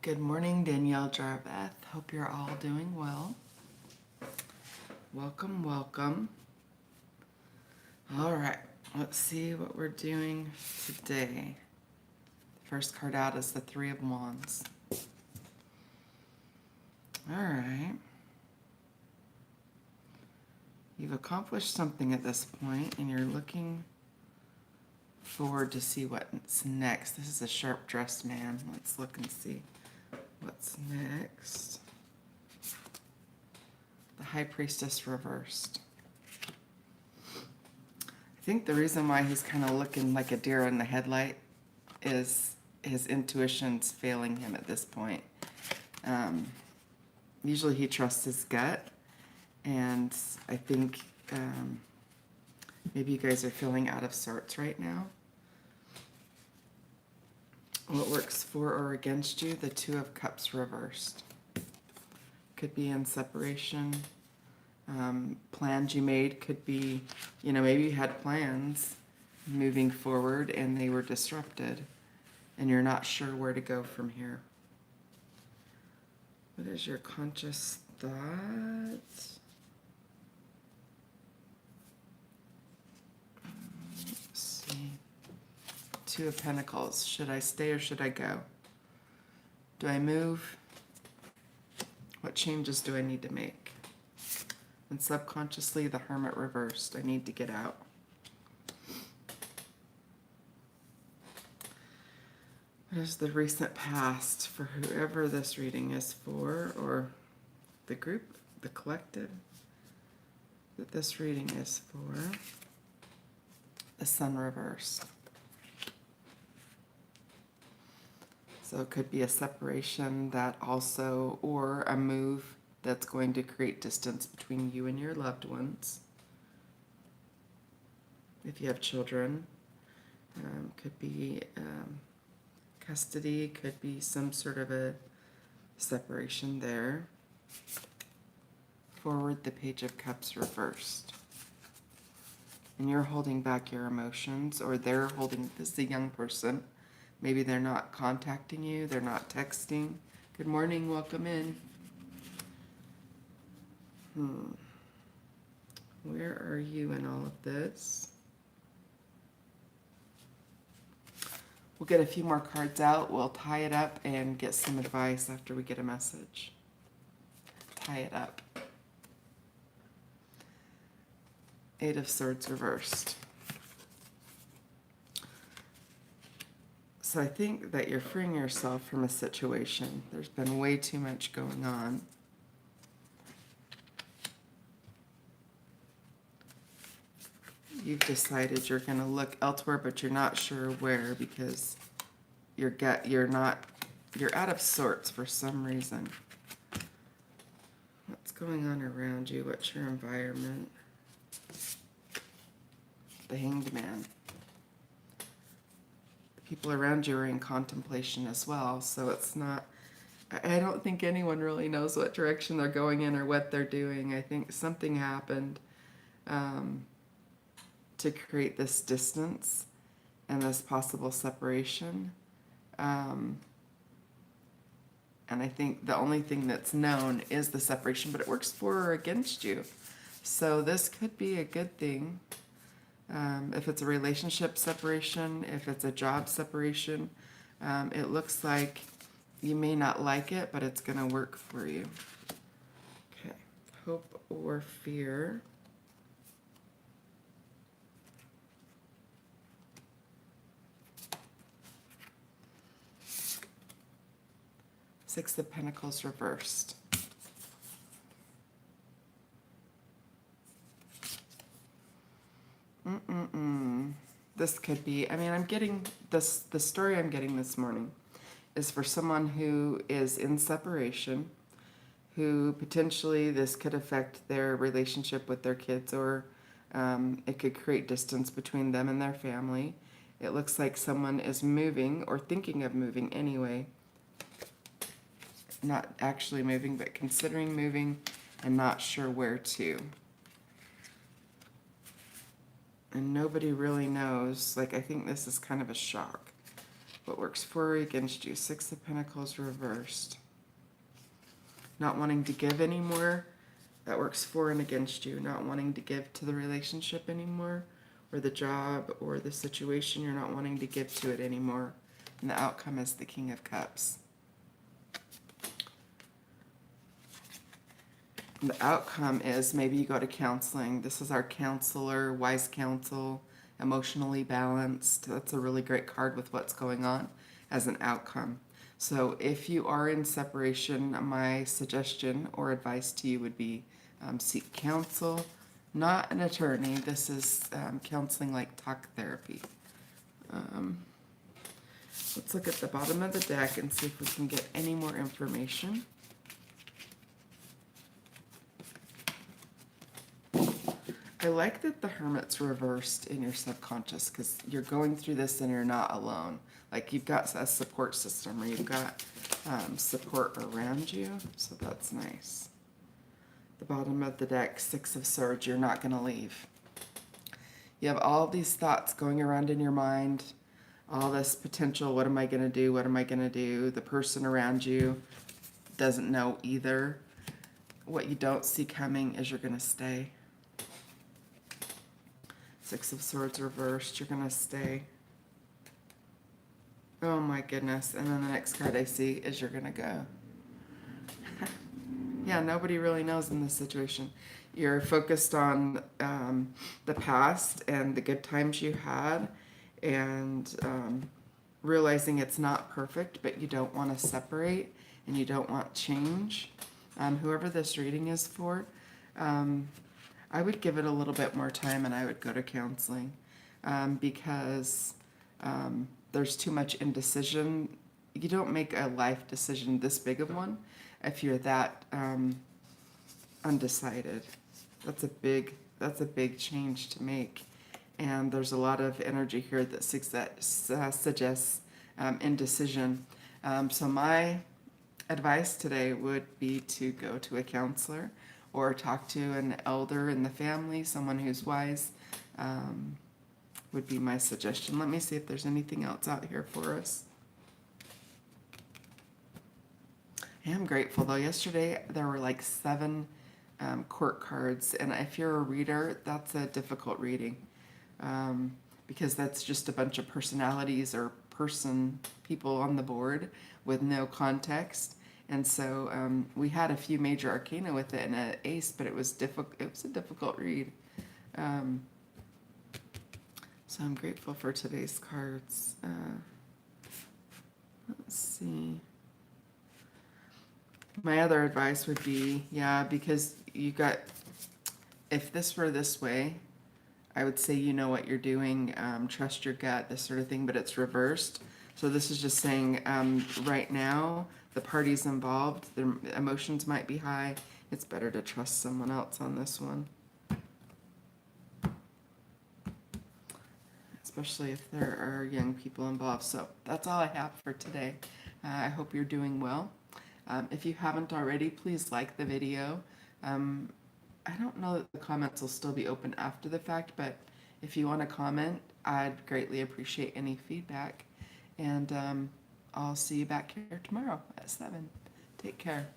Good morning, Danielle Jaarveth. Hope you're all doing well. Welcome, welcome. All right, let's see what we're doing today. The first card out is the Three of Wands. All right. You've accomplished something at this point, and you're looking forward to see what's next. This is a sharp-dressed man. Let's look and see what's next. The High Priestess reversed. I think the reason why he's kind of looking like a deer in the headlight is his intuition's failing him at this point. Usually he trusts his gut, and I think maybe you guys are feeling out of sorts right now. What works for or against you? The Two of Cups reversed. Could be in separation. Plans you made could be, maybe you had plans moving forward and they were disrupted and you're not sure where to go from here. What is your conscious thought? Let's see. Two of Pentacles. Should I stay or should I go? Do I move? What changes do I need to make? And subconsciously, the Hermit reversed. I need to get out. What is the recent past for whoever this reading is for, or the group, the collective that this reading is for? The Sun reversed. So it could be a separation that also, or a move that's going to create distance between you and your loved ones. If you have children, could be custody, could be some sort of a separation there. Forward, the Page of Cups reversed. And you're holding back your emotions, or they're holding, this is a young person. Maybe they're not contacting you, they're not texting. Good morning, welcome in. Where are you in all of this? We'll get a few more cards out, we'll tie it up and get some advice after we get a message. Tie it up. Eight of Swords reversed. So I think that you're freeing yourself from a situation. There's been way too much going on. You've decided you're going to look elsewhere, but you're not sure where because you're out of sorts for some reason. What's going on around you? What's your environment? The Hanged Man. People around you are in contemplation as well, so it's not, I don't think anyone really knows what direction they're going in or what they're doing. I think something happened to create this distance and this possible separation. And I think the only thing that's known is the separation, but it works for or against you. So this could be a good thing. If it's a relationship separation, if it's a job separation, it looks like you may not like it, but it's going to work for you. Okay, hope or fear. Six of Pentacles reversed. This could be, I'm getting this, the story I'm getting this morning is for someone who is in separation, who potentially this could affect their relationship with their kids, or it could create distance between them and their family. It looks like someone is moving or thinking of moving anyway. Not actually moving, but considering moving and not sure where to. And nobody really knows. Like, I think this is kind of a shock. What works for or against you? Six of Pentacles reversed. Not wanting to give anymore. That works for and against you. Not wanting to give to the relationship anymore, or the job, or the situation. You're not wanting to give to it anymore. And the outcome is the King of Cups. And the outcome is maybe you go to counseling. This is our counselor, wise counsel, emotionally balanced. That's a really great card with what's going on as an outcome. So if you are in separation, my suggestion or advice to you would be seek counsel, not an attorney. This is counseling like talk therapy. Let's look at the bottom of the deck and see if we can get any more information. I like that the Hermit's reversed in your subconscious because you're going through this and you're not alone. Like you've got a support system, or you've got support around you, so that's nice. The bottom of the deck, Six of Swords, you're not going to leave. You have all these thoughts going around in your mind, all this potential, what am I going to do, what am I going to do? The person around you doesn't know either. What you don't see coming is you're going to stay. Six of Swords reversed, you're going to stay. Oh my goodness. And then the next card I see is you're going to go. Yeah, nobody really knows in this situation. You're focused on the past and the good times you had, and realizing it's not perfect, but you don't want to separate and you don't want change. Whoever this reading is for, I would give it a little bit more time and I would go to counseling because there's too much indecision. You don't make a life decision this big of one if you're that undecided. That's a big change to make, and there's a lot of energy here that suggests indecision. So my advice today would be to go to a counselor or talk to an elder in the family, someone who's wise, would be my suggestion. Let me see if there's anything else out here for us. I am grateful though. Yesterday there were like 7 court cards, and if you're a reader, that's a difficult reading because that's just a bunch of personalities or people on the board with no context. And so we had a few major arcana with it and an ace, but it was a difficult read. So I'm grateful for today's cards. Let's see. My other advice would be, because if this were this way, I would say you know what you're doing, trust your gut, this sort of thing, but it's reversed. So this is just saying right now, the parties involved, their emotions might be high. It's better to trust someone else on this one. Especially if there are young people involved. So that's all I have for today. I hope you're doing well. If you haven't already, please like the video. I don't know that the comments will still be open after the fact, but if you want to comment, I'd greatly appreciate any feedback. And I'll see you back here tomorrow at 7. Take care.